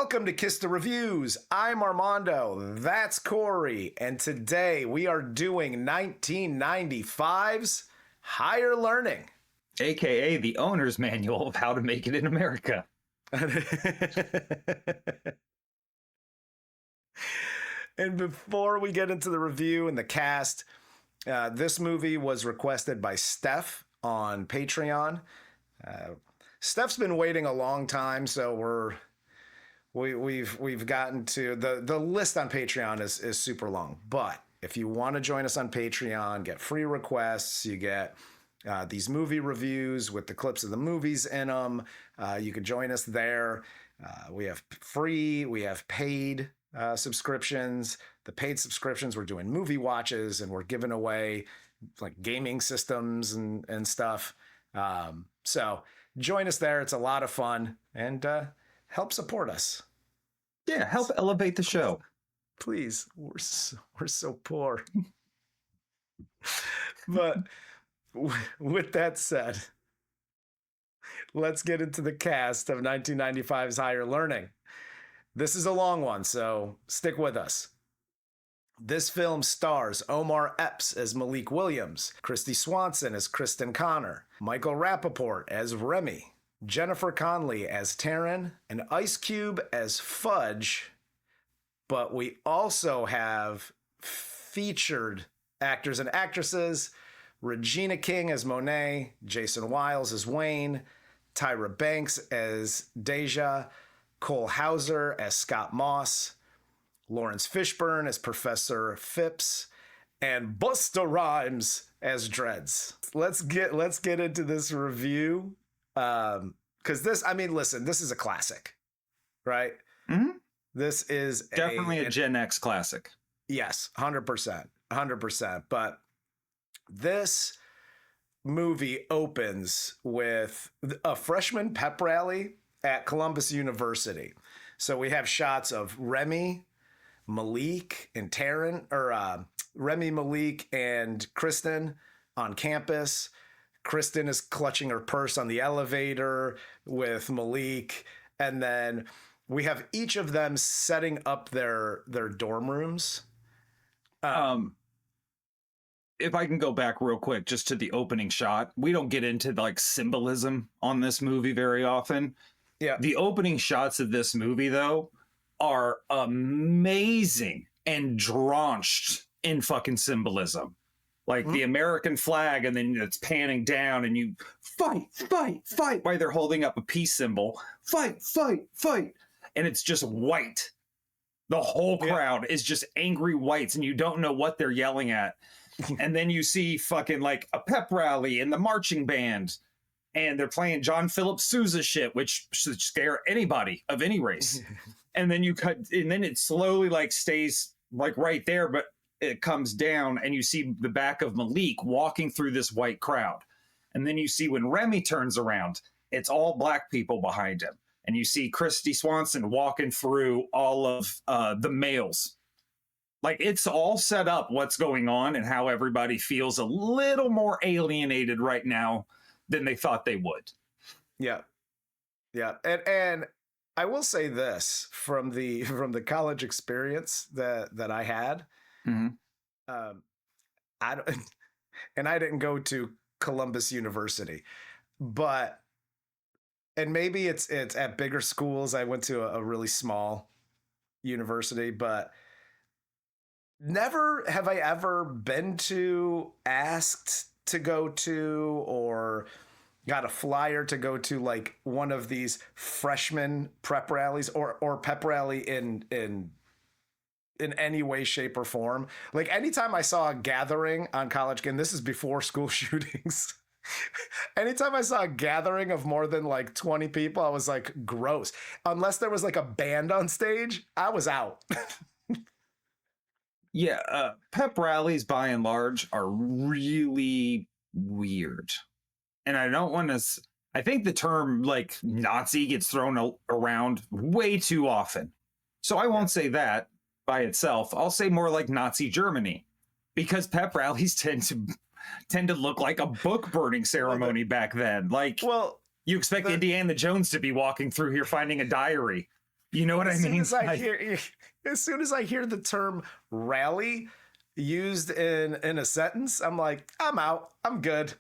Welcome to Kiss the Reviews. I'm Armando. That's Corey. And today we are doing 1995's Higher Learning. AKA the owner's manual of how to make it in America. And before we get into the review and the cast, this movie was requested by Steph on Patreon. Steph's been waiting a long time, so we've gotten to the list on Patreon is super long. But if you want to join us on Patreon, get free requests, you get these movie reviews with the clips of the movies in them. You can join us there. We have free, we have paid subscriptions. The paid subscriptions, we're doing movie watches and we're giving away like gaming systems and stuff. So join us there. It's a lot of fun and help support us. Yeah, help elevate the show. Please, we're so poor. But with that said, let's get into the cast of 1995's Higher Learning. This is a long one, so stick with us. This film stars Omar Epps as Malik Williams, Kristy Swanson as Kristen Connor, Michael Rapaport as Remy, Jennifer Connelly as Taryn, and Ice Cube as Fudge. But we also have featured actors and actresses: Regina King as Monet, Jason Wiles as Wayne, Tyra Banks as Deja, Cole Hauser as Scott Moss, Laurence Fishburne as Professor Phipps, and Busta Rhymes as Dreads. Let's get into this review. Because this is a classic, right? Mm-hmm. This is definitely a Gen X classic. Yes, 100%. But this movie opens with a freshman pep rally at Columbus University. So we have shots of Remy, Malik, and Taryn, or Remy, Malik, and Kristen on campus. Kristen is clutching her purse on the elevator with Malik. And then we have each of them setting up their dorm rooms. If I can go back real quick just to the opening shot, we don't get into like symbolism on this movie very often. Yeah. The opening shots of this movie, though, are amazing and drenched in fucking symbolism. Like the American flag, and then it's panning down, and you fight while they're holding up a peace symbol. Fight. And it's just white. The whole crowd is just angry whites, and you don't know what they're yelling at. And then you see fucking like a pep rally and the marching band, and they're playing John Philip Sousa shit, which should scare anybody of any race. And then it slowly like stays like right there, but it comes down and you see the back of Malik walking through this white crowd. And then you see when Remy turns around, it's all black people behind him. And you see Kristy Swanson walking through all of the males. Like, it's all set up what's going on and how everybody feels a little more alienated right now than they thought they would. Yeah. And I will say this from the college experience that I had. Mm-hmm. I didn't go to Columbus University, and maybe it's at bigger schools. I went to a really small university, but never have I ever been asked to go to or got a flyer to go to like one of these freshman prep rallies or pep rally in any way, shape, or form. Like anytime I saw a gathering on college, and this is before school shootings, anytime I saw a gathering of more than like 20 people, I was like, gross. Unless there was like a band on stage, I was out. Yeah, pep rallies by and large are really weird. And I don't want to... I think the term like Nazi gets thrown around way too often. So I won't say that by itself. I'll say more like Nazi Germany, because pep rallies tend to look like a book burning ceremony back then. Like, you expect Indiana Jones to be walking through here finding a diary. You know what I mean? As soon as I hear the term rally used in a sentence, I'm like, I'm out. I'm good.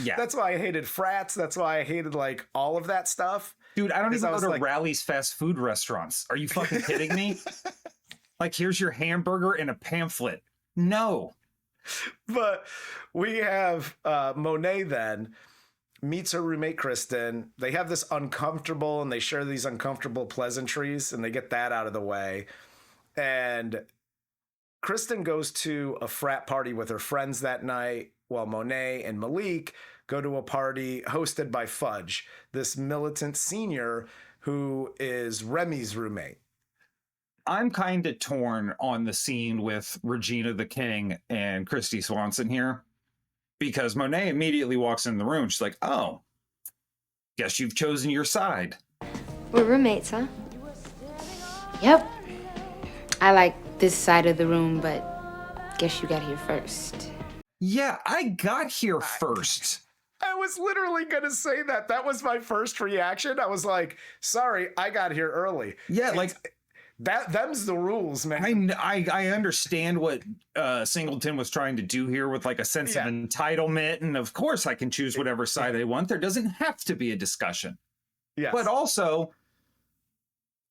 Yeah. That's why I hated frats. That's why I hated like all of that stuff. Dude, I don't even go to like, Rally's fast food restaurants. Are you fucking kidding me? Like, here's your hamburger and a pamphlet. No. But we have Monet then meets her roommate Kristen. They have this uncomfortable, and they share these uncomfortable pleasantries, and they get that out of the way. And Kristen goes to a frat party with her friends that night, while Monet and Malik go to a party hosted by Fudge, this militant senior who is Remy's roommate. I'm kind of torn on the scene with Regina the King and Kristy Swanson here, because Monet immediately walks in the room. She's like, oh, guess you've chosen your side. We're roommates, huh? Yep. I like this side of the room, but guess you got here first. Yeah, I got here first. I was literally going to say that. That was my first reaction. I was like, sorry, I got here early. Yeah, like... Them's the rules, man. I understand what Singleton was trying to do here with like a sense of entitlement, and of course I can choose whatever side I want. There doesn't have to be a discussion. Yes. But also,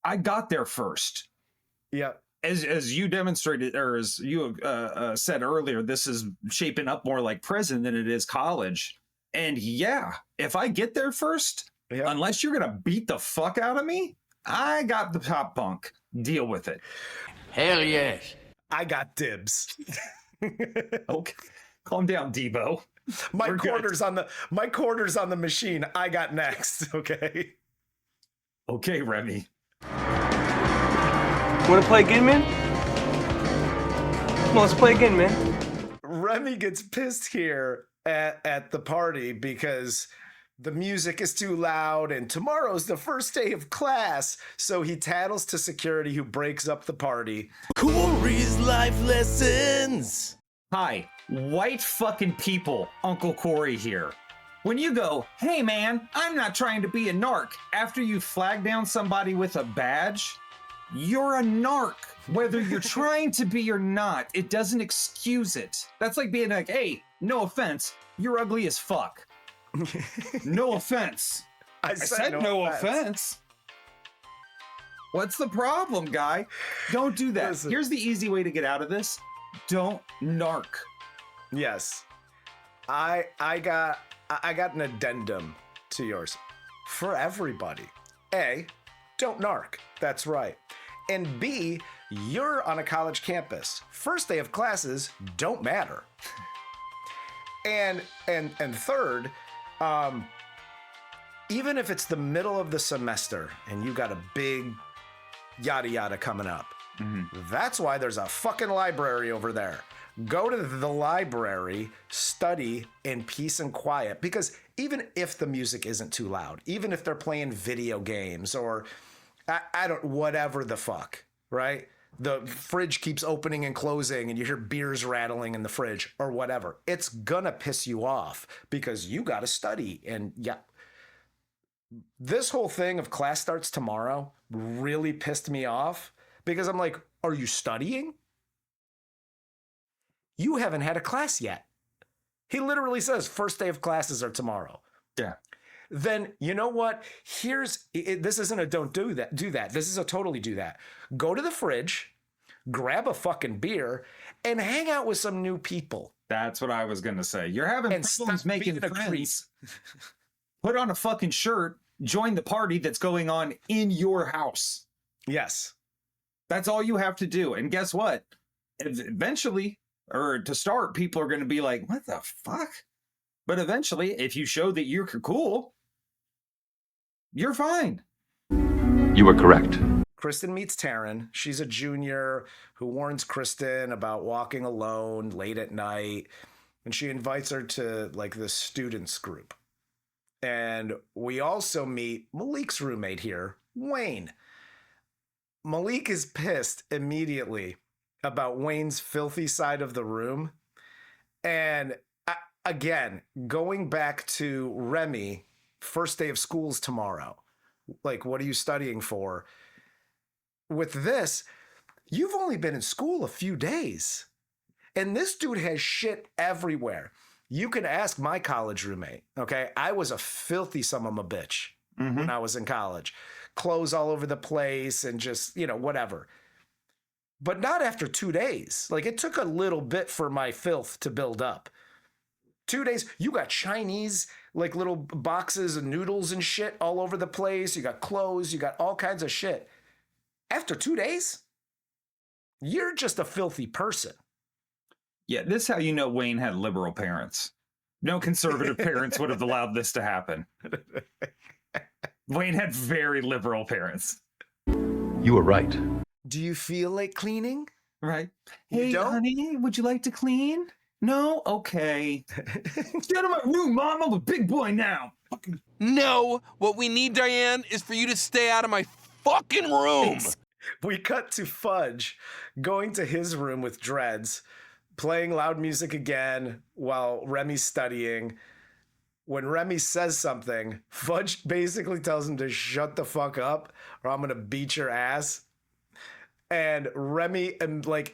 I got there first. Yeah. As you demonstrated, or as you said earlier, this is shaping up more like prison than it is college. And yeah, if I get there first, unless you're gonna beat the fuck out of me, I got the top bunk. Deal with it. Hell yes. I got dibs. Okay. Calm down, Debo. My quarters on the machine. I got next. Okay. Okay, Remy. Want to play again, man? Come on, let's play again, man. Remy gets pissed here at the party because the music is too loud and tomorrow's the first day of class. So he tattles to security, who breaks up the party. Corey's life lessons. Hi, white fucking people, Uncle Corey here. When you go, hey man, I'm not trying to be a narc, after you flag down somebody with a badge, you're a narc. Whether you're trying to be or not, it doesn't excuse it. That's like being like, hey, no offense, you're ugly as fuck. No offense. I said no offense. What's the problem, guy? Don't do that. Listen. Here's the easy way to get out of this. Don't narc. Yes. I got an addendum to yours. For everybody. A, don't narc. That's right. And B, you're on a college campus. First day of classes don't matter. And third, even if it's the middle of the semester and you got a big yada yada coming up, that's why there's a fucking library over there. Go to the library, study in peace and quiet, because even if the music isn't too loud, even if they're playing video games or I don't, whatever the fuck, right? The fridge keeps opening and closing and you hear beers rattling in the fridge or whatever. It's gonna piss you off because you got to study. And yeah, this whole thing of class starts tomorrow really pissed me off because I'm like, are you studying? You haven't had a class yet. He literally says first day of classes are tomorrow. Yeah. Then you know what? This isn't a don't do that. This is a totally do that. Go to the fridge, grab a fucking beer, and hang out with some new people. That's what I was gonna say. You're having And problems stop making being a friends. Put on a fucking shirt, join the party that's going on in your house. Yes. That's all you have to do. And guess what? Eventually, or to start, people are gonna be like, what the fuck? But eventually, if you show that you're cool, you're fine. You were correct. Kristen meets Taryn. She's a junior who warns Kristen about walking alone late at night. And she invites her to like the students group. And we also meet Malik's roommate here, Wayne. Malik is pissed immediately about Wayne's filthy side of the room. And again, going back to Remy, first day of school's tomorrow. Like, what are you studying for? with this, you've only been in school a few days. And this dude has shit everywhere. You can ask my college roommate, okay? I was a filthy son of a bitch when I was in college. Clothes all over the place and just, whatever. But not after 2 days. Like, it took a little bit for my filth to build up. 2 days, you got Chinese, like, little boxes of noodles and shit all over the place. You got clothes, you got all kinds of shit. After 2 days, you're just a filthy person. Yeah, this is how you know Wayne had liberal parents. No conservative parents would have allowed this to happen. Wayne had very liberal parents. You were right. Do you feel like cleaning? Right. You Hey, don't? honey, would you like to clean? No? Okay. Get out of my room, Mom. I'm a big boy now. No, what we need, Diane, is for you to stay out of my fucking room. We cut to Fudge going to his room with dreads, playing loud music again while Remy's studying. When Remy says something, Fudge basically tells him to shut the fuck up or I'm going to beat your ass. And Remy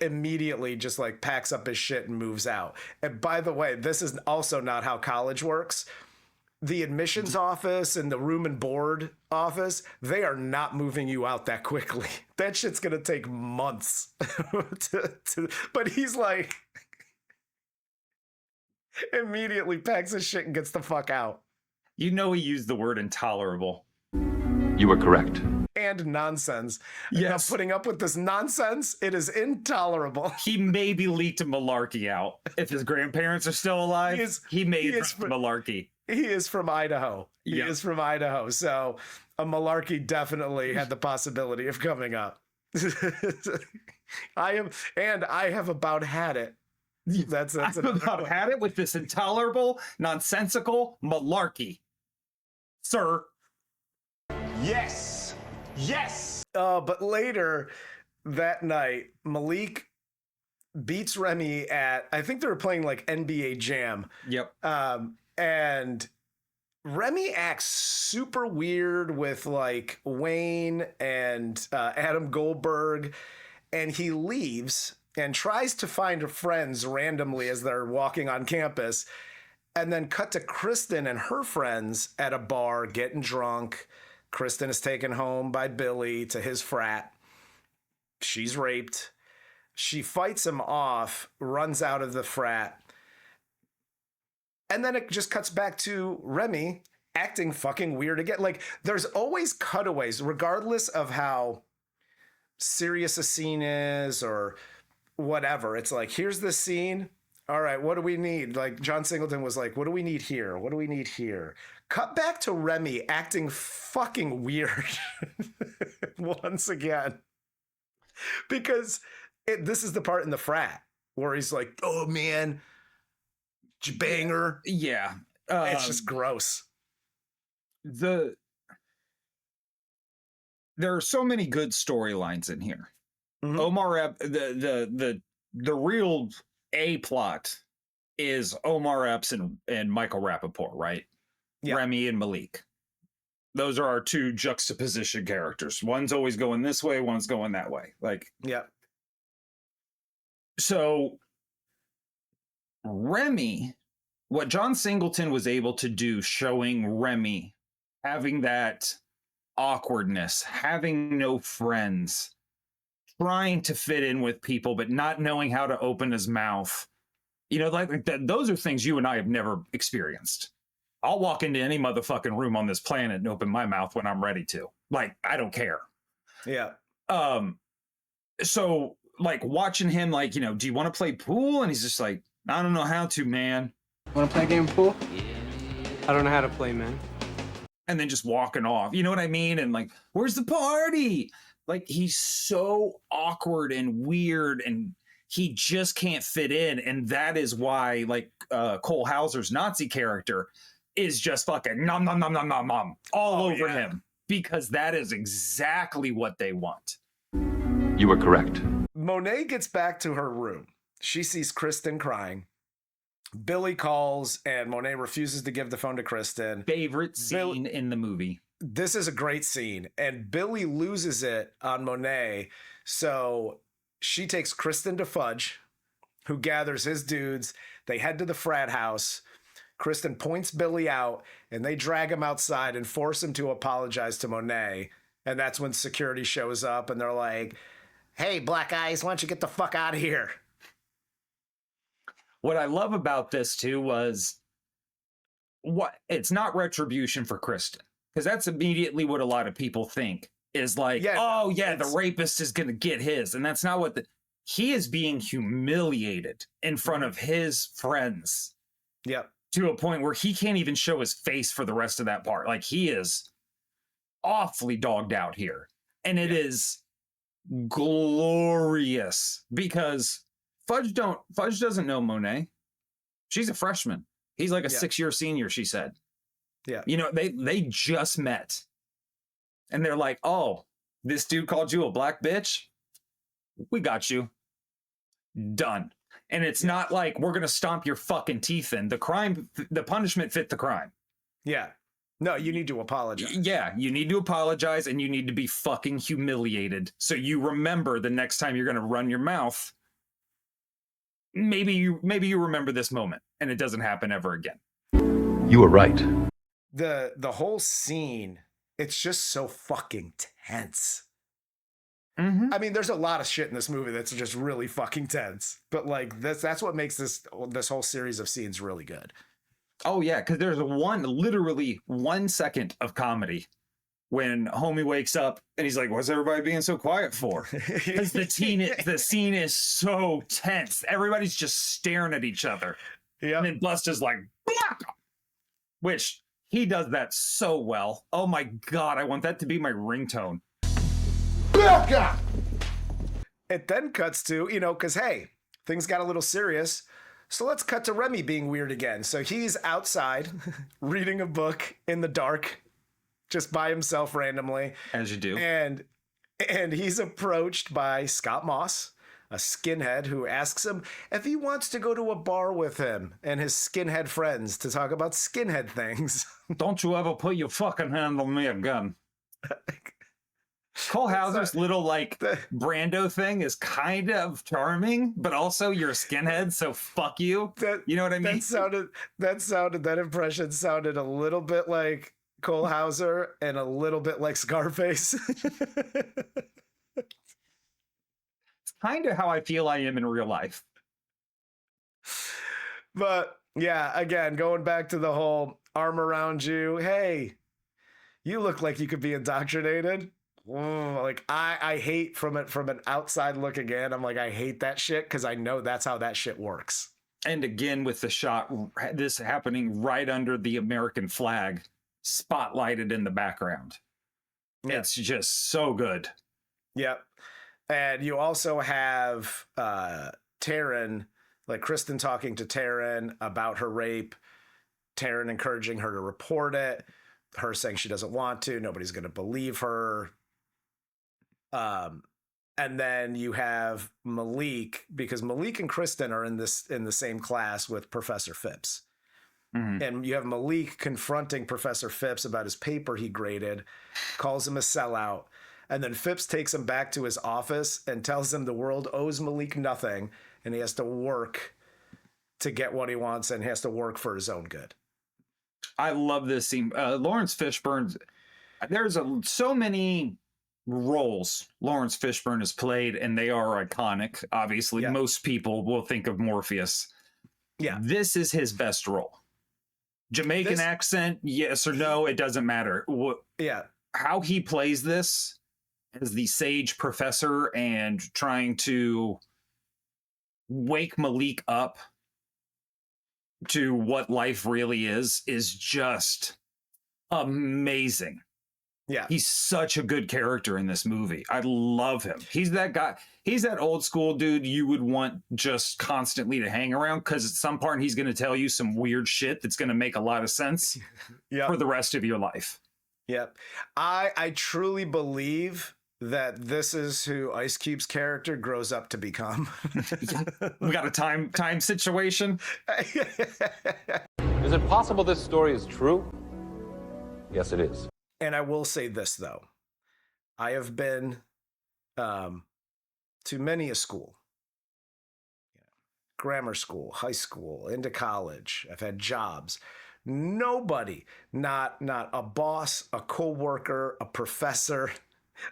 immediately just packs up his shit and moves out. And by the way, this is also not how college works. The admissions office and the room and board office, they are not moving you out that quickly. That shit's going to take months. But he's immediately packs his shit and gets the fuck out. You know he used the word intolerable. You were correct. And nonsense. Yes. Now, putting up with this nonsense, it is intolerable. He maybe leaked a malarkey out. If his grandparents are still alive, he may have dropped a malarkey. He is from Idaho. He Yeah. is from Idaho. So a malarkey definitely had the possibility of coming up. I have about had it. That's I've another about one. had it with this intolerable, nonsensical malarkey. Sir. Yes. Yes. But later that night, Malik beats Remy at, I think they were playing NBA Jam. Yep. And Remy acts super weird with Wayne and Adam Goldberg, and he leaves and tries to find friends randomly as they're walking on campus, and then cut to Kristen and her friends at a bar getting drunk. Kristen is taken home by Billy to his frat. She's raped. She fights him off, runs out of the frat. And then it just cuts back to Remy acting fucking weird again. There's always cutaways, regardless of how serious a scene is or whatever. It's here's the scene. All right, what do we need? John Singleton was what do we need here? What do we need here? Cut back to Remy acting fucking weird once again. Because this is the part in the frat where he's oh man, banger. Yeah. It's just gross. There are so many good storylines in here. Mhm. Omar, the real A plot is Omar Epps and Michael Rapaport, right? Yeah. Remy and Malik. Those are our two juxtaposition characters. One's always going this way, one's going that way. Yeah. So Remy, what John Singleton was able to do, showing Remy having that awkwardness, having no friends, trying to fit in with people, but not knowing how to open his mouth. Those are things you and I have never experienced. I'll walk into any motherfucking room on this planet and open my mouth when I'm ready to. I don't care. Yeah. So watching him, do you want to play pool? And he's just I don't know how to, man. Want to play a game of pool? I don't know how to play, man. And then just walking off. You know what I mean? And where's the party? He's so awkward and weird and he just can't fit in. And that is why Cole Hauser's Nazi character is just fucking nom nom nom nom nom nom all over him, because that is exactly what they want. You were correct. Monet gets back to her room. She sees Kristen crying. Billy calls and Monet refuses to give the phone to Kristen. Favorite scene in the movie. this is a great scene, and Billy loses it on Monet. So she takes Kristen to Fudge, who gathers his dudes. They head to the frat house. Kristen points Billy out, and they drag him outside and force him to apologize to Monet. And that's when security shows up, and they're like, "Hey, black eyes, why don't you get the fuck out of here?" What I love about this too was it's not retribution for Kristen, because that's immediately what a lot of people think is like, the rapist is going to get his. And that's not what he is being humiliated in front of his friends. Yep. To a point where he can't even show his face for the rest of that part. Like, he is awfully dogged out here. And it is glorious because Fudge doesn't know Monet. She's a freshman. He's like a 6-year senior, she said. Yeah. You know, they just met. And they're like, "Oh, this dude called you a black bitch? We got you. Done." And it's not like we're going to stomp your fucking teeth in. The punishment fit the crime. Yeah. No, you need to apologize. Yeah, you need to apologize, and you need to be fucking humiliated. So you remember the next time you're going to run your mouth, maybe you remember this moment and it doesn't happen ever again. You were right. The whole scene, it's just so fucking tense. Mm-hmm. I mean, there's a lot of shit in this movie that's just really fucking tense. But like that's what makes this whole series of scenes really good. Oh yeah, because there's literally 1 second of comedy when homie wakes up and he's like, "What's everybody being so quiet for?" Because the scene is so tense. Everybody's just staring at each other. Yeah. And then Busta's like, "Blah!" Which he does that so well. Oh my God, I want that to be my ringtone. It then cuts to, because hey, things got a little serious. So let's cut to Remy being weird again. So he's outside reading a book in the dark, just by himself randomly. As you do. And he's approached by Scott Moss, a skinhead, who asks him if he wants to go to a bar with him and his skinhead friends to talk about skinhead things. "Don't you ever put your fucking hand on me again." Cole Hauser's little Brando thing is kind of charming, but also you're a skinhead, so fuck you. You know what I mean? That impression sounded a little bit like Cole Hauser and a little bit like Scarface. It's kind of how I feel I am in real life. But yeah, again, going back to the whole arm around you. Hey, you look like you could be indoctrinated. Like I hate from an outside looking in. I'm like, I hate that shit because I know that's how that shit works. And again, with the shot, this happening right under the American flag, spotlighted in the background. Yeah. It's just so good. Yep. And you also have Taryn, like Kristen talking to Taryn about her rape, Taryn encouraging her to report it, her saying she doesn't want to, nobody's going to believe her. And then you have Malik, because Malik and Kristen are in the same class with Professor Phipps. Mm-hmm. And you have Malik confronting Professor Phipps about his paper he graded, calls him a sellout. And then Phipps takes him back to his office and tells him the world owes Malik nothing and he has to work to get what he wants and he has to work for his own good. I love this scene. Laurence Fishburne, there's so many roles Laurence Fishburne has played and they are iconic. Obviously, most people will think of Morpheus. Yeah. This is his best role. Jamaican accent, yes or no, it doesn't matter. How he plays this as the sage professor and trying to wake Malik up to what life really is just amazing. Yeah. He's such a good character in this movie. I love him. He's that guy. He's that old school dude you would want just constantly to hang around because at some part he's going to tell you some weird shit that's going to make a lot of sense for the rest of your life. Yep. I truly believe that this is who Ice Cube's character grows up to become. We got a time situation. Is it possible this story is true? Yes, it is. And I will say this, though. I have been to many a school, grammar school, high school, into college. I've had jobs. Nobody, not a boss, a coworker, a professor,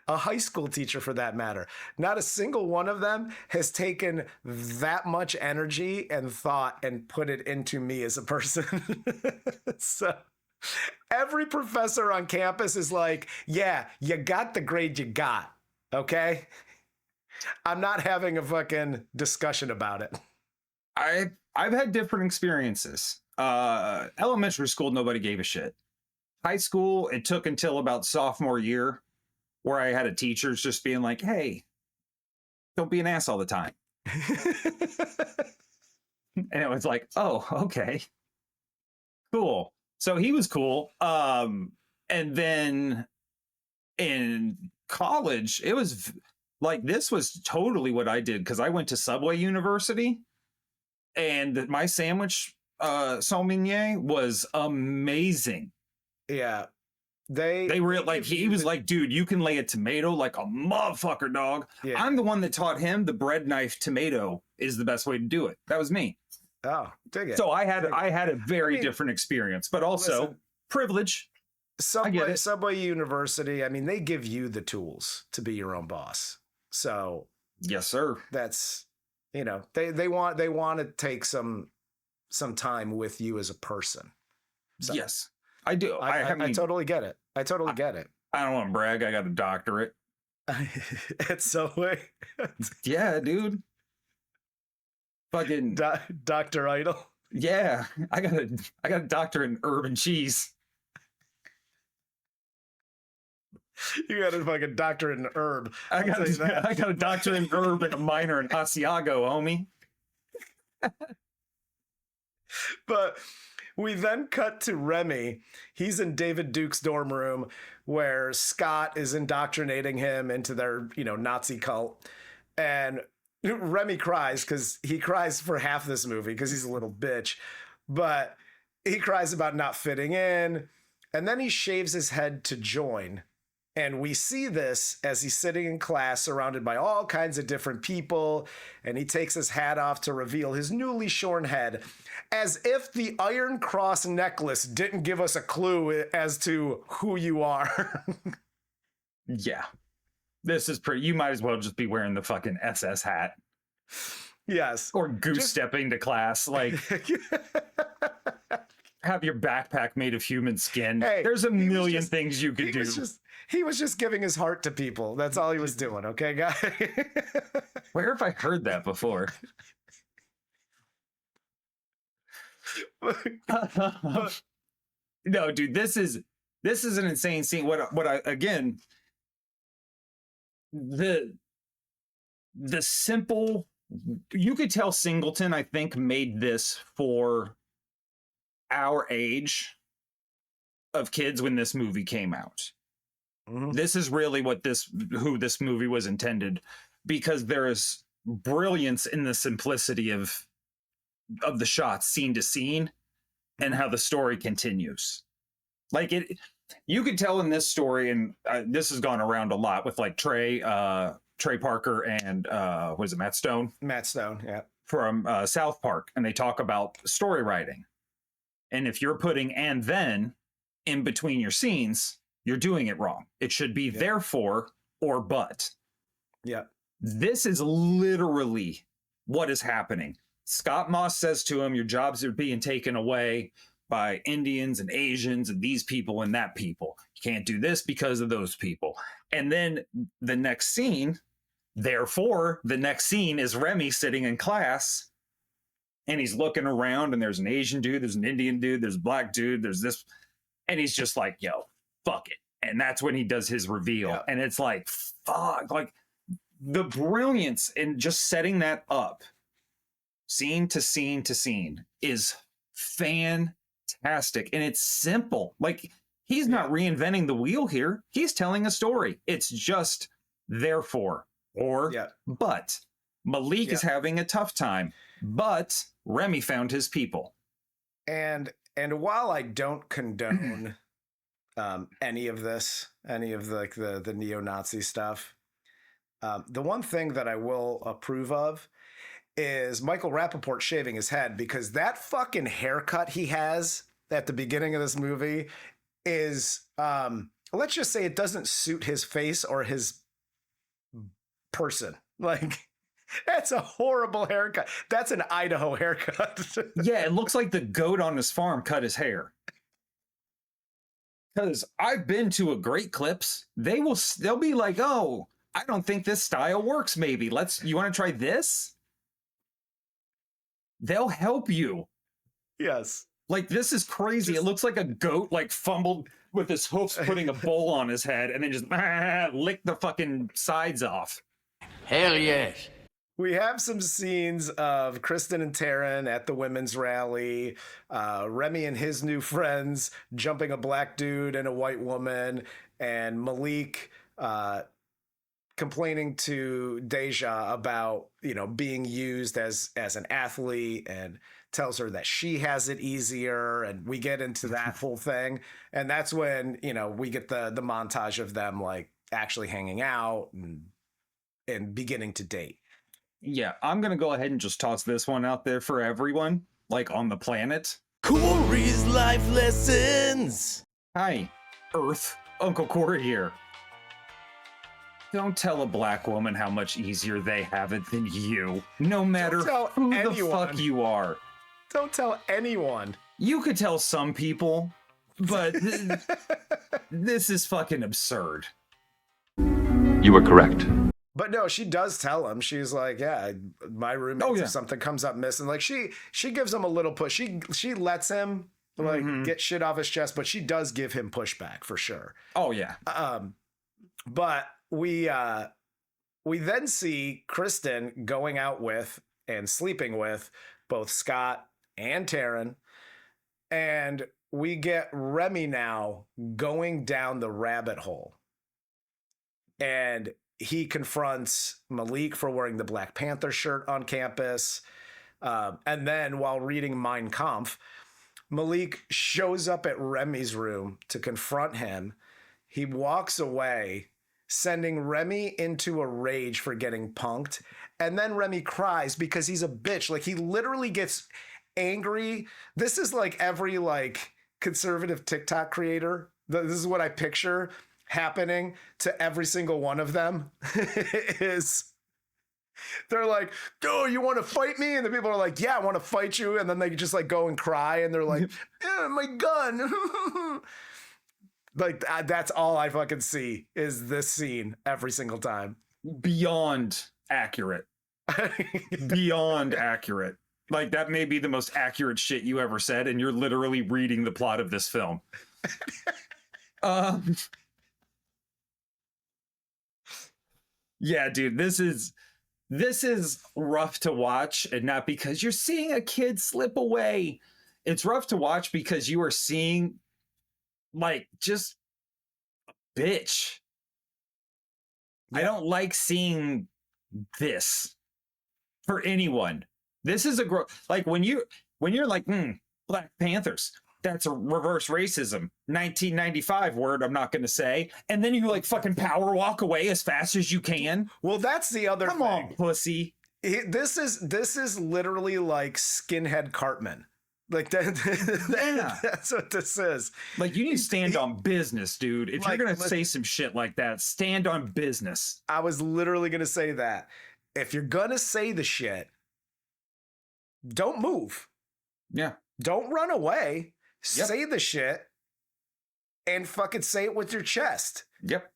a high school teacher for that matter, not a single one of them has taken that much energy and thought and put it into me as a person. So every professor on campus is like, yeah, you got the grade you got, okay? I'm not having a fucking discussion about it. I've had different experiences. Elementary school, nobody gave a shit. High school, it took until about sophomore year where I had a teacher's just being like, hey, don't be an ass all the time. And it was like, oh, okay, cool. So he was cool. And then in college, it was like, this was totally what I did because I went to Subway University and my sandwich sommelier was amazing. Yeah. They were like, he was like, dude, you can lay a tomato like a motherfucker, dog. Yeah. I'm the one that taught him the bread knife tomato is the best way to do it. That was me. Oh, dig it. So I had a very different experience, but also listen, privilege. Subway University, I mean, they give you the tools to be your own boss. So Yes, sir. that's, they want to take some time with you as a person. So Yes, I do. I mean, totally get it. I totally get it. I don't want to brag. I got a doctorate. It's Subway. Yeah, dude. Fucking Dr. Idol. yeah. I got a doctorate in urban cheese. You got a fucking doctorate in herb. I got a doctorate in herb and a minor in Asiago, homie. But we then cut to Remy. He's in David Duke's dorm room where Scott is indoctrinating him into their, Nazi cult. And Remy cries because he cries for half this movie because he's a little bitch. But he cries about not fitting in. And then he shaves his head to join. And we see this as he's sitting in class surrounded by all kinds of different people. And he takes his hat off to reveal his newly shorn head, as if the Iron Cross necklace didn't give us a clue as to who you are. Yeah. This is pretty. You might as well just be wearing the fucking SS hat. Yes. Or goose stepping to class. Like, have your backpack made of human skin. Hey, there's a million things you could do. He was just giving his heart to people. That's all he was doing. Okay, guy. Where have I heard that before? No, dude, this is an insane scene. What I again, the simple, you could tell Singleton, I think, made this for our age of kids when this movie came out. Mm-hmm. This is really who this movie was intended, because there is brilliance in the simplicity of the shots scene to scene and how the story continues. Like you could tell in this story, and this has gone around a lot with like Trey Parker and what is it, Matt Stone, yeah, from South Park, and they talk about story writing. And if you're putting "and then" in between your scenes, you're doing it wrong. It should be therefore or but. Yeah. This is literally what is happening. Scott Moss says to him, your jobs are being taken away by Indians and Asians and these people and that people. You can't do this because of those people. And then the next scene, therefore, the next scene is Remy sitting in class, and he's looking around, and there's an Asian dude, there's an Indian dude, there's a black dude, there's this, and he's just like, yo, fuck it. And that's when he does his reveal. Yeah. And it's like, fuck, like the brilliance in just setting that up, scene to scene to scene, is fantastic. And it's simple. Like, he's not reinventing the wheel here. He's telling a story. It's just therefore or but. Malik is having a tough time, but Remy found his people. And while I don't condone any of this, any of the neo-Nazi stuff. The one thing that I will approve of is Michael Rapaport shaving his head, because that fucking haircut he has at the beginning of this movie is, let's just say it doesn't suit his face or his person. Like, that's a horrible haircut. That's an Idaho haircut. Yeah, it looks like the goat on his farm cut his hair. Because I've been to a Great Clips. They'll be like, oh, I don't think this style works. Maybe you want to try this? They'll help you. Yes. Like, this is crazy. It looks like a goat like fumbled with his hoofs putting a bowl on his head and then just lick the fucking sides off. Hell yes. We have some scenes of Kristen and Taryn at the women's rally, Remy and his new friends jumping a black dude and a white woman, and Malik complaining to Deja about, being used as an athlete, and tells her that she has it easier, and we get into that whole thing. And that's when, we get the montage of them like actually hanging out and beginning to date. Yeah, I'm going to go ahead and just toss this one out there for everyone, like on the planet. Corey's Life Lessons. Hi, Earth. Uncle Corey here. Don't tell a black woman how much easier they have it than you, no matter who the fuck you are. Don't tell anyone. You could tell some people, but this is fucking absurd. You were correct. But no, she does tell him. She's like, yeah, my roommate, if something comes up missing. Like, she gives him a little push. She lets him get shit off his chest, but she does give him pushback for sure. Oh yeah. But we then see Kristen going out with and sleeping with both Scott and Taryn, and we get Remy now going down the rabbit hole, and he confronts Malik for wearing the Black Panther shirt on campus. And then while reading Mein Kampf, Malik shows up at Remy's room to confront him. He walks away, sending Remy into a rage for getting punked. And then Remy cries because he's a bitch. Like, he literally gets angry. This is like every conservative TikTok creator. This is what I picture happening to every single one of them. Is they're like, oh, you want to fight me? And the people are like, yeah, I want to fight you. And then they just go and cry, and they're like, my gun. That's all I fucking see is this scene every single time. Beyond accurate. Beyond accurate. Like, that may be the most accurate shit you ever said, and you're literally reading the plot of this film. Yeah, dude, this is rough to watch, and not because you're seeing a kid slip away. It's rough to watch because you are seeing just a bitch. Yeah. I don't like seeing this for anyone. This is when you're like, Black Panthers, that's a reverse racism. 1995 word I'm not going to say. And then you fucking power walk away as fast as you can. Well, that's the other thing. Come on, pussy. This is literally like skinhead Cartman. Like that, that's what this is. Like, you need to stand on business, dude. If you're going to say some shit like that, stand on business. I was literally going to say that. If you're going to say the shit, don't move. Yeah. Don't run away. Yep. Say the shit and fucking say it with your chest. Yep.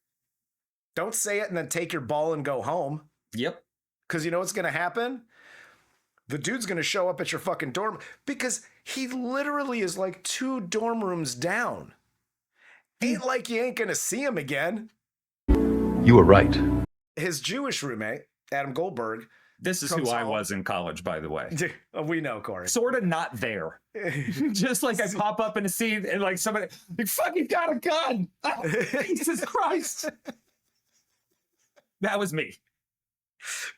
Don't say it and then take your ball and go home. Yep. Because you know what's going to happen? The dude's going to show up at your fucking dorm, because he literally is like 2 dorm rooms down. Ain't like you ain't going to see him again. You were right. His Jewish roommate, Adam Goldberg. This is who I was in college, by the way. We know, Corey. Sort of not there. Just I pop up in a scene and somebody, fucking got a gun. Oh, Jesus Christ. That was me.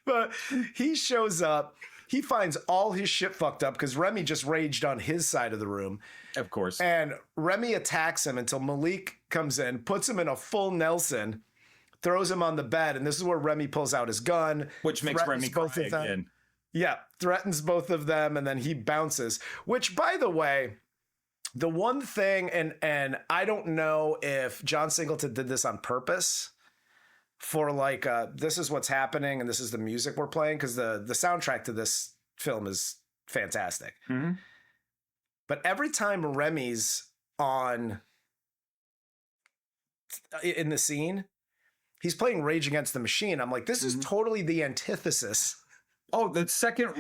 But he shows up he finds all his shit fucked up because Remy just raged on his side of the room. Of course. And Remy attacks him until Malik comes in, puts him in a full Nelson, throws him on the bed. And this is where Remy pulls out his gun. Which makes Remy cry them. again. Yeah, threatens both of them, and then he bounces. Which, by the way, the one thing, and I don't know if John Singleton did this on purpose for like, this is what's happening and this is the music we're playing, because the soundtrack to this film is fantastic. Mm-hmm. But every time Remy's on in the scene, he's playing Rage Against the Machine. I'm like, this is totally the antithesis. Oh, the second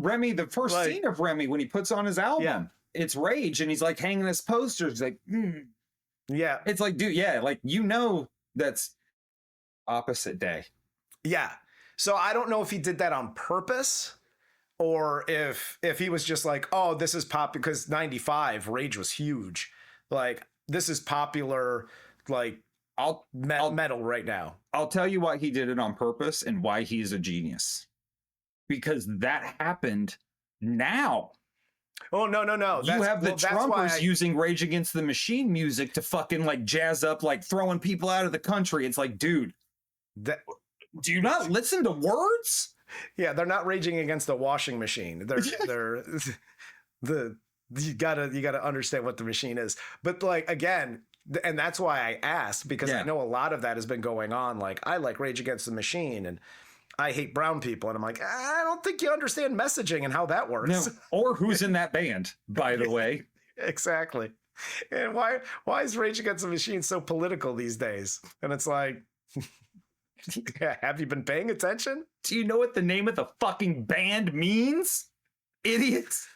Remy, the first scene of Remy when he puts on his album, it's Rage, and he's like hanging his posters, like, yeah, it's like, dude, yeah, like that's opposite day. Yeah, so I don't know if he did that on purpose, or if he was just like, oh, this is pop because '95 Rage was huge, like this is popular, like metal right now. I'll tell you why he did it on purpose and why he's a genius. Because that happened now. Oh, no. You have the Trumpers using Rage Against the Machine music to fucking like jazz up, like throwing people out of the country. It's like, dude, do you not listen to words? Yeah, they're not raging against the washing machine. They're you gotta understand what the machine is. But like, again, and that's why I asked, because I know a lot of that has been going on. Like, I like Rage Against the Machine and I hate brown people. And I'm like, I don't think you understand messaging and how that works. No. Or who's in that band, by the way. Exactly. And why is Rage Against the Machine so political these days? And it's like, have you been paying attention? Do you know what the name of the fucking band means? Idiots.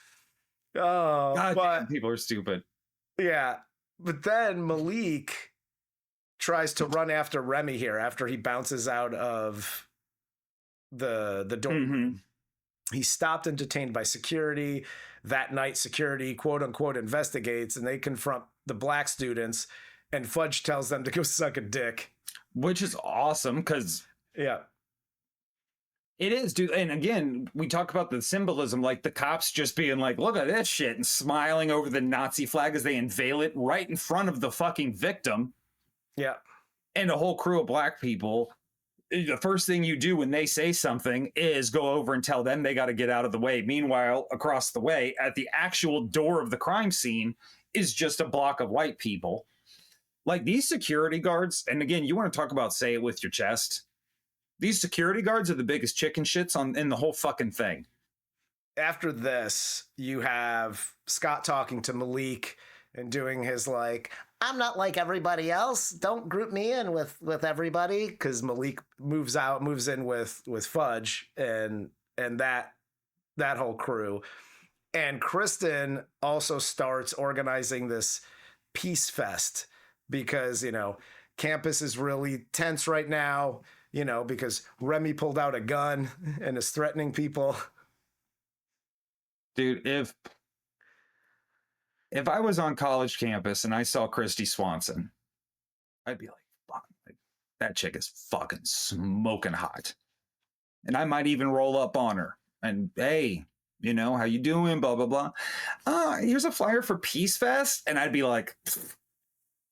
Oh, God damn, people are stupid. Yeah. But then Malik tries to run after Remy here after he bounces out of the door. Mm-hmm. He's stopped and detained by security. That night, security, quote unquote, investigates, and they confront the black students, and Fudge tells them to go suck a dick. Which is awesome, because yeah, it is, dude. And again, we talk about the symbolism, like the cops just being like, look at this shit, and smiling over the Nazi flag as they unveil it right in front of the fucking victim. Yeah. And a whole crew of black people. The first thing you do when they say something is go over and tell them they got to get out of the way. Meanwhile, across the way at the actual door of the crime scene is just a block of white people. Like these security guards, and again, you want to talk about say it with your chest. These security guards are the biggest chicken shits in the whole fucking thing. After this, you have Scott talking to Malik and doing his like, I'm not like everybody else. Don't group me in with everybody, because Malik moves in with Fudge and that whole crew. And Kristen also starts organizing this peace fest because, campus is really tense right now, because Remy pulled out a gun and is threatening people. Dude, if I was on college campus and I saw Kristy Swanson, I'd be like, fuck, that chick is fucking smoking hot. And I might even roll up on her and, hey, how you doing? Blah, blah, blah. Here's a flyer for Peace Fest. And I'd be like,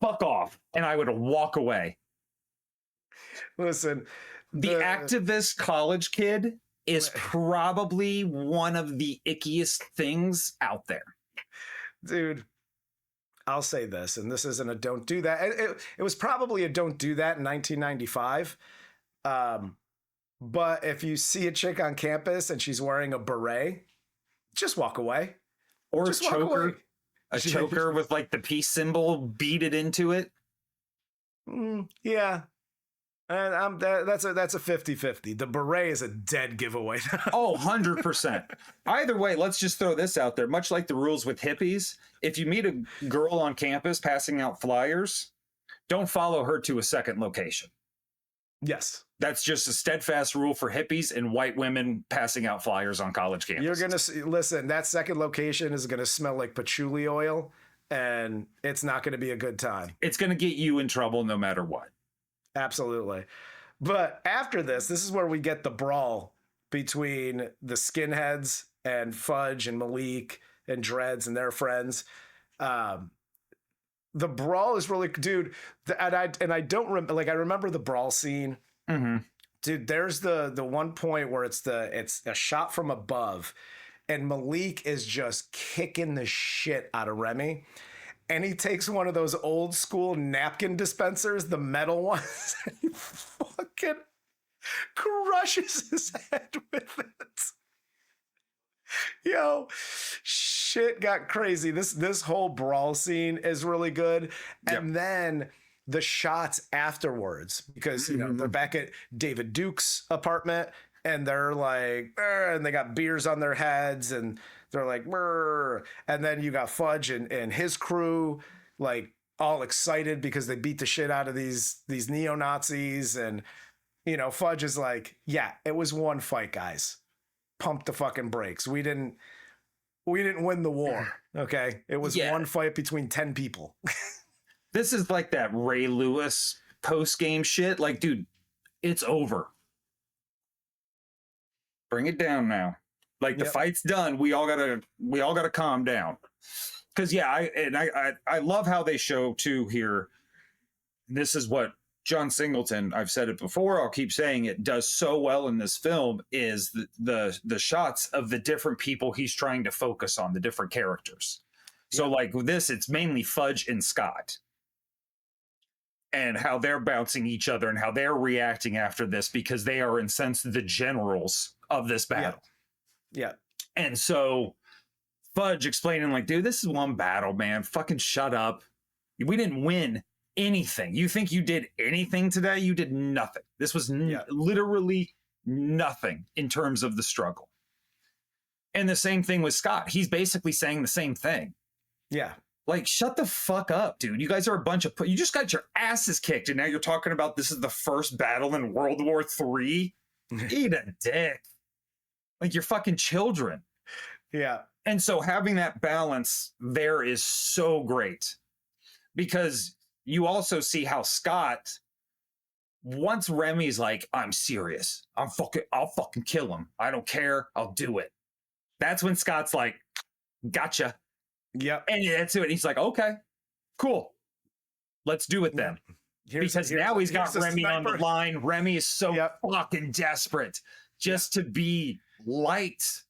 fuck off. And I would walk away. Listen, the activist college kid is probably one of the ickiest things out there. Dude, I'll say this, and this isn't a don't do that. It was probably a don't do that in 1995. But if you see a chick on campus and she's wearing a beret, just walk away. Or just a choker. A choker with like the peace symbol beaded into it. Yeah. And that's a 50-50. The beret is a dead giveaway. Oh, 100%. Either way, let's just throw this out there. Much like the rules with hippies, if you meet a girl on campus passing out flyers, don't follow her to a second location. Yes. That's just a steadfast rule for hippies and white women passing out flyers on college campuses. You're going to listen, that second location is going to smell like patchouli oil, and it's not going to be a good time. It's going to get you in trouble no matter what. Absolutely. But after this is where we get the brawl between the skinheads and Fudge and Malik and Dreads and their friends. The brawl is really, dude. And I don't remember. Like, I remember the brawl scene. Mm-hmm. Dude, there's the one point where it's a shot from above, and Malik is just kicking the shit out of Remy. And he takes one of those old school napkin dispensers, the metal ones, and he fucking crushes his head with it. Yo, shit got crazy. This whole brawl scene is really good. And then the shots afterwards, because, you know, they're back at David Duke's apartment, and they're like, and they got beers on their heads, and they're like, and then you got Fudge and his crew, like, all excited because they beat the shit out of these neo-Nazis. And, you know, Fudge is like, yeah, it was one fight, guys. Pump the fucking brakes. We didn't win the war. Okay. It was one fight between 10 people. This is like that Ray Lewis post-game shit. Like, dude, it's over. Bring it down now. Like, the fight's done. We all gotta calm down. Cause I love how they show too here. This is what John Singleton, I've said it before, I'll keep saying it, does so well in this film, is the shots of the different people he's trying to focus on, the different characters. So like with this, it's mainly Fudge and Scott, and how they're bouncing each other and how they're reacting after this, because they are in sense the generals of this battle. Yeah. And so Fudge explaining like, dude, this is one battle, man. Fucking shut up. We didn't win anything. You think you did anything today? You did nothing. This was literally nothing in terms of the struggle. And the same thing with Scott. He's basically saying the same thing. Yeah. Like, shut the fuck up, dude. You guys are a bunch of... You just got your asses kicked, and now you're talking about this is the first battle in World War III? Eat a dick. Like, you're fucking children. Yeah. And so having that balance there is so great. Because you also see how Scott, once Remy's like, I'm serious. I'll fucking kill him. I don't care. I'll do it. That's when Scott's like, gotcha. Yep. And that's it. He's like, okay, cool. Let's do it then. Because now he's got Remy on the line. Remy is so fucking desperate just to be liked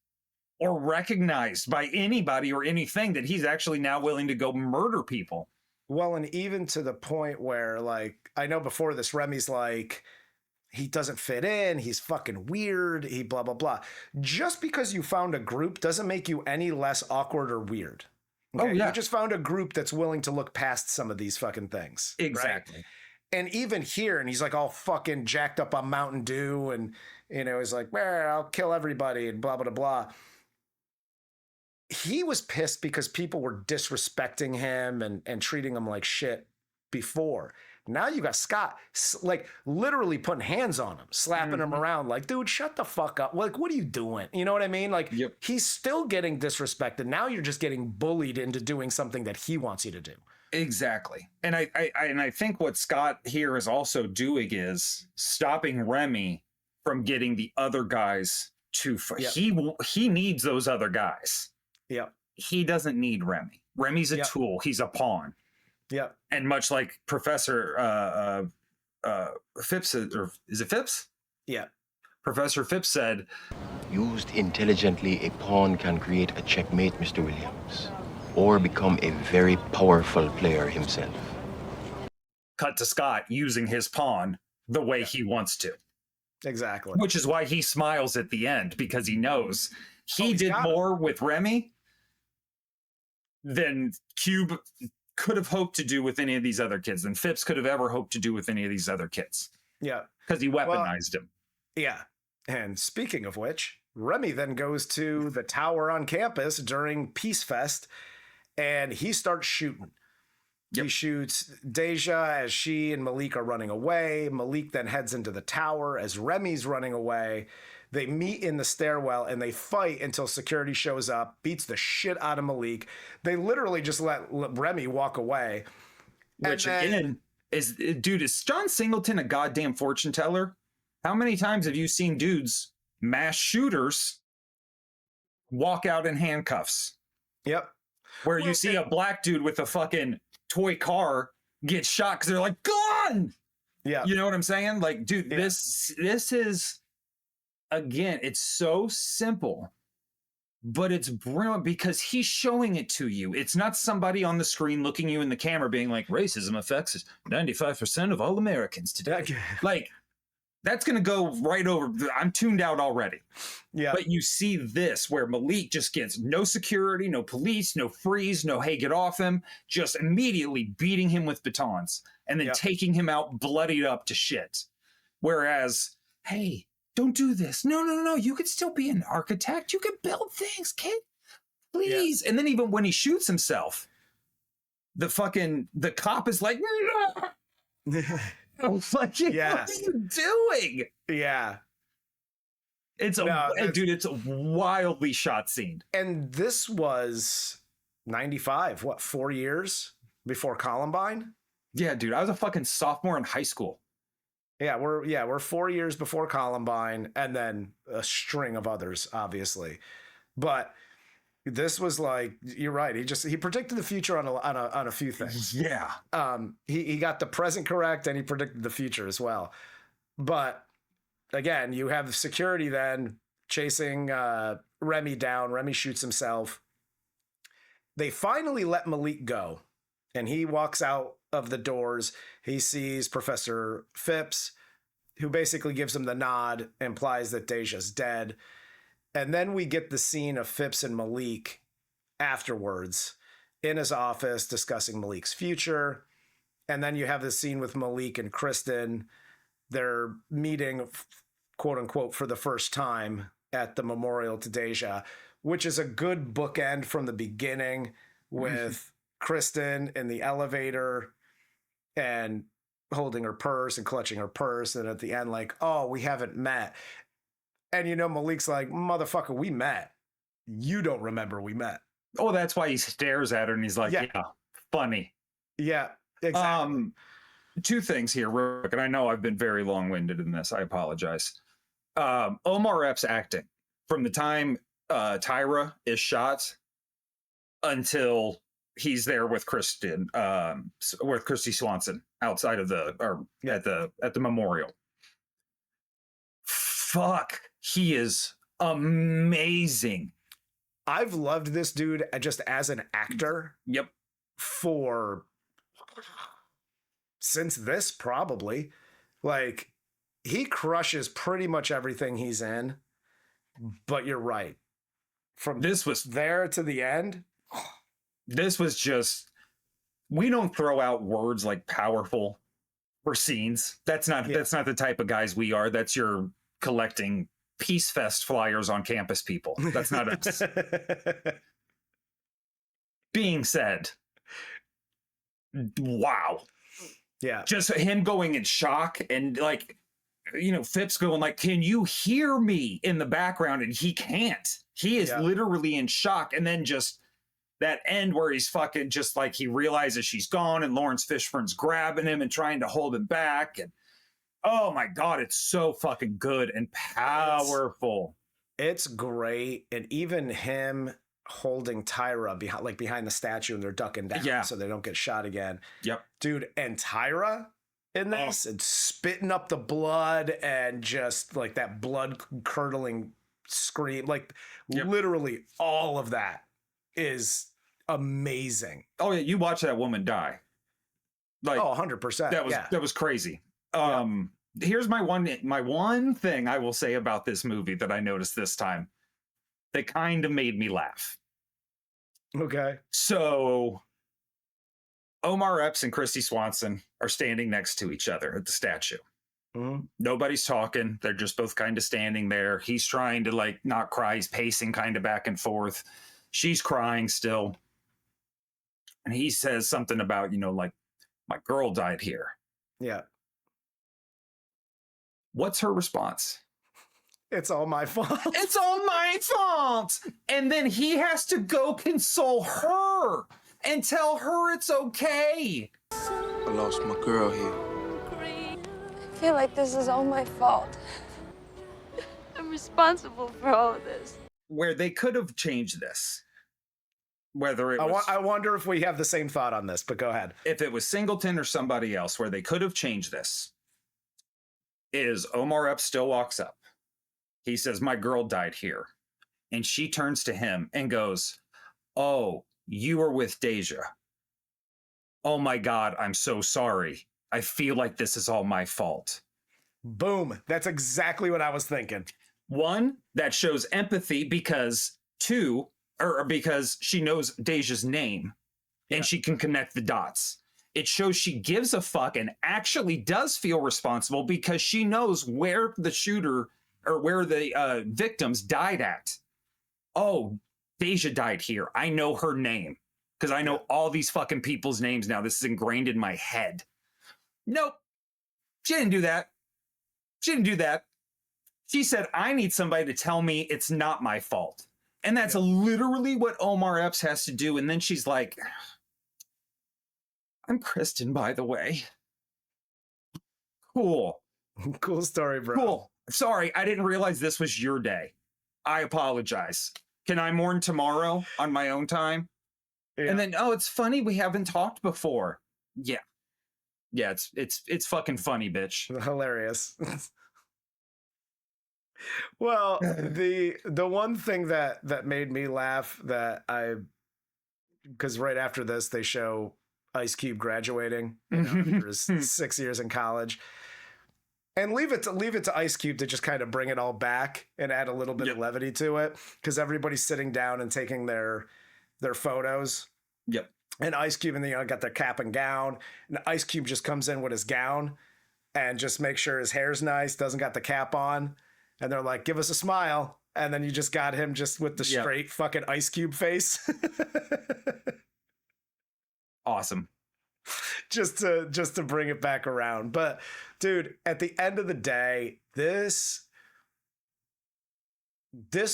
or recognized by anybody or anything that he's actually now willing to go murder people. Well, and even to the point where, like, I know before this, Remy's like, he doesn't fit in. He's fucking weird. He blah, blah, blah. Just because you found a group doesn't make you any less awkward or weird. Okay? Oh, yeah. You just found a group that's willing to look past some of these fucking things. Exactly. Right? And even here, and he's like all fucking jacked up on Mountain Dew, and, you know, he's like, I'll kill everybody and blah, blah, blah. He was pissed because people were disrespecting him and treating him like shit before. Now you got Scott, like, literally putting hands on him, slapping him around, like, dude, shut the fuck up. Like, what are you doing? You know what I mean? Like, he's still getting disrespected. Now you're just getting bullied into doing something that he wants you to do. Exactly. And I think what Scott here is also doing is stopping Remy from getting the other guys to he needs those other guys. Yeah. He doesn't need Remy. Remy's a tool. He's a pawn. Yeah. And much like Professor Phipps, or is it Phipps? Yeah. Professor Phipps said, used intelligently, a pawn can create a checkmate, Mr. Williams, or become a very powerful player himself. Cut to Scott using his pawn the way he wants to. Exactly. Which is why he smiles at the end, because he knows he did more with Remy than Cube could have hoped to do with any of these other kids, than Phipps could have ever hoped to do with any of these other kids. Yeah. Because he weaponized him. Yeah. And speaking of which, Remy then goes to the tower on campus during Peace Fest, and he starts shooting. Yep. He shoots Deja as she and Malik are running away. Malik then heads into the tower as Remy's running away. They meet in the stairwell and they fight until security shows up, beats the shit out of Malik. They literally just let Remy walk away. Which again is John Singleton a goddamn fortune teller? How many times have you seen dudes mass shooters walk out in handcuffs. Yep. Where you see a black dude with a fucking toy car get shot because they're like, gun! Yeah. You know what I'm saying? Like, dude, Yeah. this is, again, it's so simple, but it's brilliant because he's showing it to you. It's not somebody on the screen looking you in the camera being like, racism affects 95% of all Americans today. Like, that's going to go right over. I'm tuned out already. Yeah. But you see this where Malik just gets no security, no police, no freeze, no, hey, get off him. Just immediately beating him with batons and then taking him out bloodied up to shit. Whereas, hey, don't do this. No. You could still be an architect. You can build things, kid. Please. Yeah. And then even when he shoots himself, the cop is like, no. Like, what are you doing? Yeah. It's it's a wildly shot scene. And this was 95, 4 years before Columbine? Yeah, dude, I was a fucking sophomore in high school. Yeah, we're 4 years before Columbine, and then a string of others, obviously. But this was like, you're right. He predicted the future on a few things. Yeah. He got the present correct, and he predicted the future as well. But again, you have security then chasing Remy down. Remy shoots himself. They finally let Malik go, and he walks out of the doors. He sees Professor Phipps, who basically gives him the nod, implies that Deja's dead. And then we get the scene of Phipps and Malik afterwards in his office discussing Malik's future. And then you have the scene with Malik and Kristen. They're meeting, quote unquote, for the first time at the memorial to Deja, which is a good bookend from the beginning with Kristen in the elevator and holding her purse and clutching her purse. And at the end, like, oh, we haven't met. And, Malik's like, motherfucker, we met. You don't remember we met. Oh, that's why he stares at her and he's like, yeah funny. Yeah, exactly. Two things here, Rick, and I know I've been very long-winded in this. I apologize. Omar Epps acting from the time Tyra is shot until he's there with Kristen, with Kristy Swanson outside of at the memorial. Fuck, he is amazing. I've loved this dude just as an actor. Yep. Since this, probably. Like, he crushes pretty much everything he's in. But you're right. From this was there to the end. This was just, we don't throw out words like powerful for scenes. That's not the type of guys we are. That's your collecting Peace Fest flyers on campus people. That's not us. Being said, wow. Yeah. Just him going in shock and like, Phipps going like, can you hear me in the background? And he can't. He is literally in shock. And then just that end where he's fucking just like, he realizes she's gone and Laurence Fishburne's grabbing him and trying to hold him back. And oh my God, it's so fucking good and powerful. It's great. And even him holding Tyra behind the statue and they're ducking down so they don't get shot again. Yep. Dude, and Tyra in this and spitting up the blood and just like that blood curdling scream. Like literally all of that is amazing. Oh yeah, you watch that woman die. Like 100%. That was crazy. Here's my one thing I will say about this movie that I noticed this time that kind of made me laugh. Okay. So Omar Epps and Kristy Swanson are standing next to each other at the statue. Mm-hmm. Nobody's talking. They're just both kind of standing there. He's trying to like not cry. He's pacing kind of back and forth. She's crying still. And he says something about, like, my girl died here. Yeah. What's her response? It's all my fault. It's all my fault. And then he has to go console her and tell her it's okay. I lost my girl here. I feel like this is all my fault. I'm responsible for all of this. Where they could have changed this. Whether it was, I wonder if we have the same thought on this, but go ahead. if it was Singleton or somebody else, where they could have changed this, is Omar Epps still walks up. He says, "My girl died here." And she turns to him and goes, "Oh, you were with Deja. Oh my God, I'm so sorry. I feel like this is all my fault." Boom. That's exactly what I was thinking. One, that shows empathy because because she knows Deja's name and she can connect the dots. It shows she gives a fuck and actually does feel responsible because she knows where the shooter or where the victims died at. Oh, Deja died here. I know her name because I know all these fucking people's names now. This is ingrained in my head. Nope. She didn't do that. She didn't do that. She said, "I need somebody to tell me it's not my fault." And that's literally what Omar Epps has to do. And then she's like, "I'm Kristen, by the way." Cool. Cool story, bro. Cool. Sorry, I didn't realize this was your day. I apologize. Can I mourn tomorrow on my own time? Yeah. And then, oh, it's funny we haven't talked before. Yeah. Yeah, it's fucking funny, bitch. Hilarious. Well, the one thing that made me laugh because right after this they show Ice Cube graduating after his 6 years in college, and leave it to Ice Cube to just kind of bring it all back and add a little bit of levity to it because everybody's sitting down and taking their photos. Yep. And Ice Cube and got their cap and gown, and Ice Cube just comes in with his gown and just makes sure his hair's nice, doesn't got the cap on. And they're like, "Give us a smile." And then you just got him just with the straight fucking Ice Cube face. Awesome. just to bring it back around. But dude, at the end of the day, this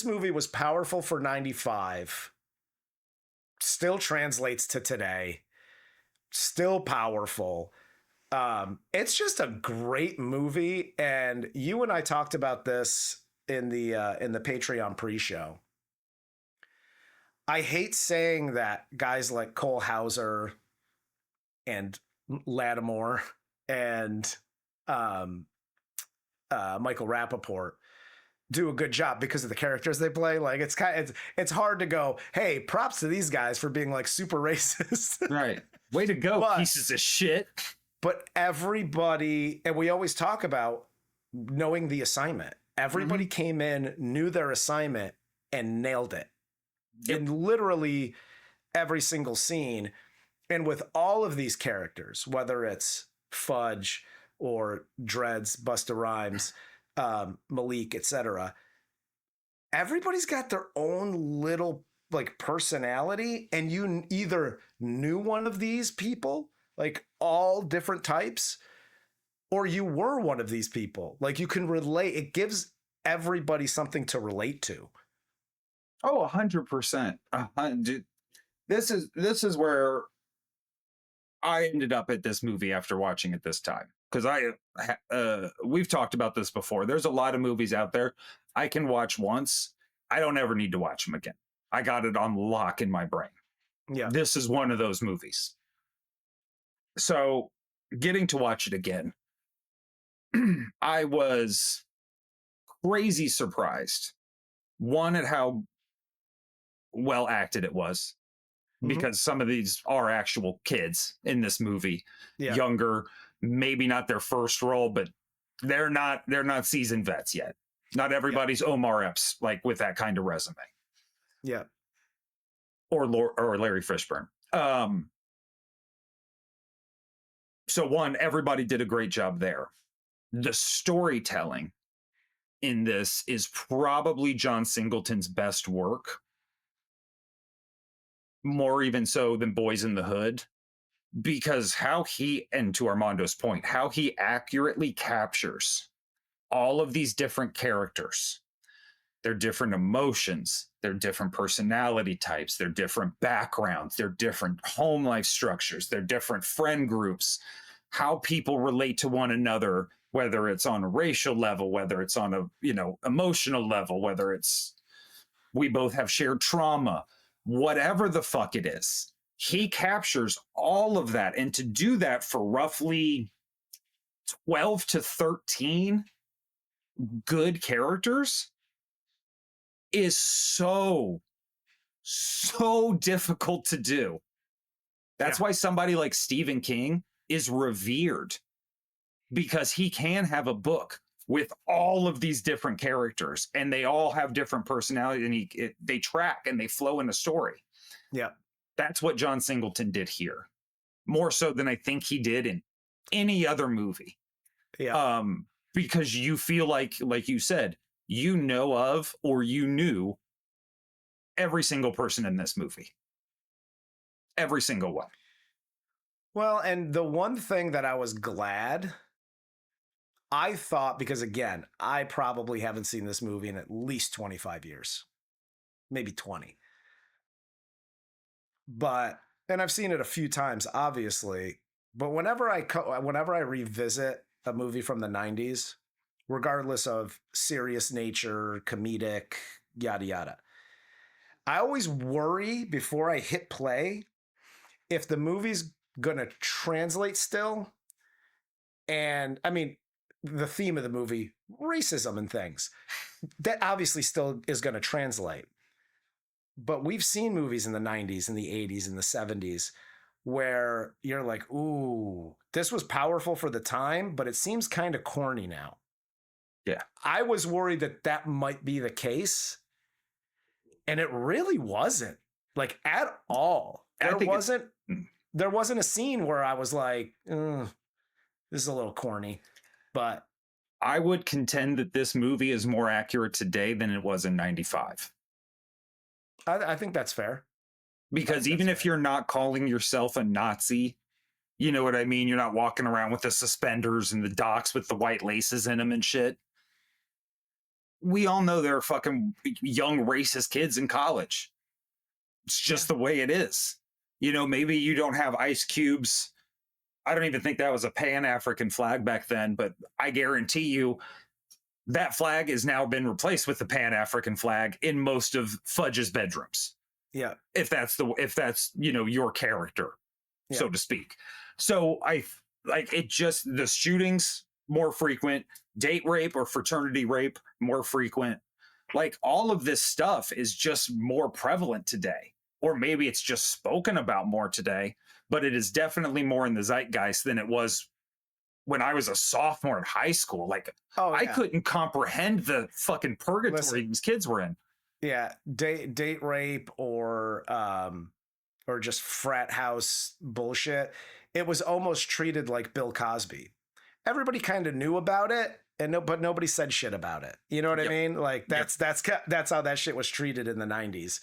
movie was powerful for 95. Still translates to today. Still powerful. It's just a great movie, and you and I talked about this in the Patreon pre-show. I hate saying that guys like Cole Hauser and Lattimore and Michael Rapaport do a good job because of the characters they play. Like it's hard to go, "Hey, props to these guys for being like super racist." Right. Way to go, pieces of shit. But everybody, and we always talk about knowing the assignment. Everybody came in, knew their assignment, and nailed it. In literally every single scene. And with all of these characters, whether it's Fudge or Dreads, Busta Rhymes, Malik, etc., everybody's got their own little like personality, and you either knew one of these people, like all different types, or you were one of these people. Like you can relate. It gives everybody something to relate to. Oh, 100%. Dude, this is where I ended up at this movie after watching it this time. Because we've talked about this before. There's a lot of movies out there I can watch once. I don't ever need to watch them again. I got it on lock in my brain. Yeah. This is one of those movies. So getting to watch it again, I was crazy surprised. One, at how well acted it was, because some of these are actual kids in this movie, younger, maybe not their first role, but they're not seasoned vets yet. Not everybody's Omar Epps, like with that kind of resume. Yeah. Or Larry Fishburne. So one, everybody did a great job there. The storytelling in this is probably John Singleton's best work. More even so than Boys in the Hood. Because how he, and to Armando's point, how he accurately captures all of these different characters, their different emotions, their different personality types, their different backgrounds, their different home life structures, their different friend groups, how people relate to one another whether it's on a racial level, whether it's on a, emotional level, whether it's we both have shared trauma, whatever the fuck it is. He captures all of that. And to do that for roughly 12 to 13 good characters is so difficult to do. That's why somebody like Stephen King is revered, because he can have a book with all of these different characters and they all have different personalities, and they track and they flow in a story. Yeah. That's what John Singleton did here, more so than I think he did in any other movie. Yeah. Because you feel like you said, you know of, or you knew every single person in this movie. Every single one. Well, and the one thing that I was glad, I thought, because again, I probably haven't seen this movie in at least 25 years, maybe 20. And I've seen it a few times, obviously, but whenever I revisit a movie from the 90s, regardless of serious nature, comedic, yada, yada, I always worry before I hit play if the movie's going to translate still. And I mean, the theme of the movie, racism and things, that obviously still is going to translate. But we've seen movies in the 90s and the 80s and the 70s where you're like, ooh, this was powerful for the time, but it seems kind of corny now. Yeah. I was worried that might be the case. And it really wasn't, like, at all. There wasn't a scene where I was like, this is a little corny. But I would contend that this movie is more accurate today than it was in 95. I think that's fair. Because even if you're not calling yourself a Nazi, you know what I mean? You're not walking around with the suspenders and the docks with the white laces in them and shit. We all know there are fucking young racist kids in college. It's just the way it is. Maybe you don't have ice cubes. I don't even think that was a Pan-African flag back then, but I guarantee you that flag has now been replaced with the Pan-African flag in most of Fudge's bedrooms. Yeah. If that's your character, so to speak. So the shootings more frequent, date rape or fraternity rape more frequent. Like, all of this stuff is just more prevalent today, or maybe it's just spoken about more today, but it is definitely more in the zeitgeist than it was when I was a sophomore in high school. Like, I couldn't comprehend the fucking purgatory these kids were in. Yeah. Date rape or just frat house bullshit. It was almost treated like Bill Cosby. Everybody kind of knew about it, but nobody said shit about it. You know what I mean? Like, that's how that shit was treated in the 90s,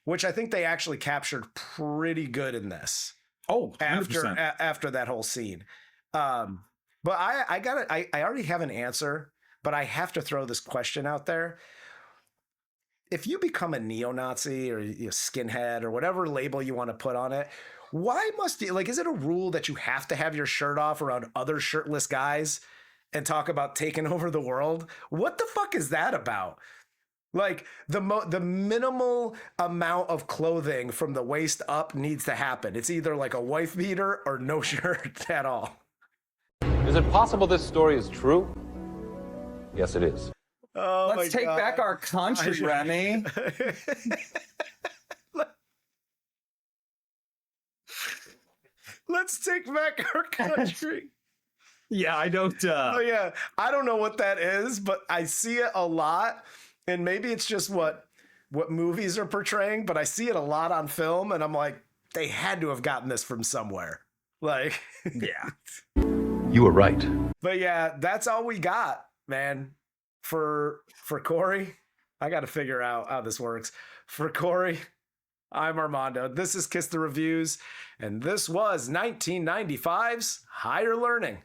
which I think they actually captured pretty good in this. Oh, after that whole scene. But I already have an answer, but I have to throw this question out there. If you become a neo-Nazi or a skinhead or whatever label you want to put on it, why must you, like, is it a rule that you have to have your shirt off around other shirtless guys and talk about taking over the world? What the fuck is that about? Like, the minimal amount of clothing from the waist up needs to happen. It's either like a wife beater or no shirt at all. Is it possible this story is true? Yes, it is. Oh, let's take back our country, Remy. Let's take back our country. Yeah, I don't. Oh yeah, I don't know what that is, but I see it a lot, and maybe it's just what movies are portraying. But I see it a lot on film, and I'm like, they had to have gotten this from somewhere. Like, yeah, you were right. But yeah, that's all we got, man. For Corey, I got to figure out how this works. For Corey, I'm Armando. This is Kiss the Reviews, and this was 1995's Higher Learning.